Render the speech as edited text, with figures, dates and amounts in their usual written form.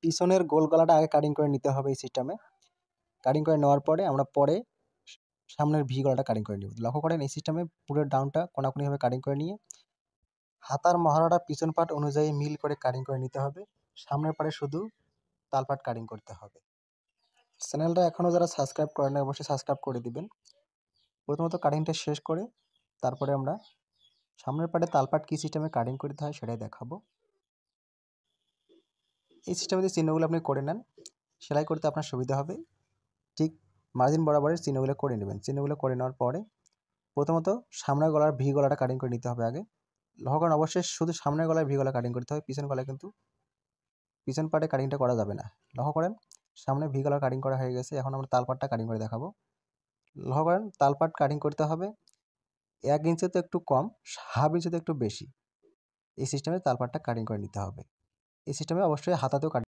পিছনের গোল গলাটা আগে কাটিং করে নিতে হবে এই সিস্টেমে। কাটিং করে নেওয়ার পরে আমরা পরে সামনের ভি গলাটা কাটিং করে নিব। লক্ষ্য করেন এই সিস্টেমে পুরো ডাউনটা কোনাকুনিভাবে কাটিং করে নিয়ে হাতার মহড়াটা পিছন পাট অনুযায়ী মিল করে কাটিং করে নিতে হবে। সামনের পাটে শুধু তালপাট কাটিং করতে হবে। চ্যানেলটা এখনও যারা সাবস্ক্রাইব করেন না অবশ্যই সাবস্ক্রাইব করে দিবেন। প্রথমত কাটিংটা শেষ করে তারপরে আমরা সামনের পাটে তালপাট কী সিস্টেমে কাটিং করতে হয় সেটাই দেখাবো। এই সিস্টেমে যে চিহ্নগুলো আপনি করে নেন, সেলাই করতে আপনার সুবিধা হবে। ঠিক মার্জিন বরাবরের চিহ্নগুলো করে নেবেন। চিহ্নগুলো করে নেওয়ার পরে প্রথমত সামনের গলার ভি গলাটা কাটিং করে নিতে হবে আগে। লক্ষ্য করেন অবশ্যই শুধু সামনের গলায় ভি গলা কাটিং করতে হবে, পিছন গলায় কিন্তু পিছন পাটে কাটিংটা করা যাবে না। লক্ষ্য করেন সামনে ভি গলার কাটিং করা হয়ে গেছে, এখন আমরা তালপাটটা কাটিং করে দেখাবো। লক্ষ্য করেন তালপাট কাটিং করতে হবে 1 ইঞ্চিতে একটু কম, হাফ ইঞ্চিতে একটু বেশি। এই সিস্টেমে তালপাটটা কাটিং করে নিতে হবে। এই সিস্টেমে অবশ্যই হাতাতেও কাটিং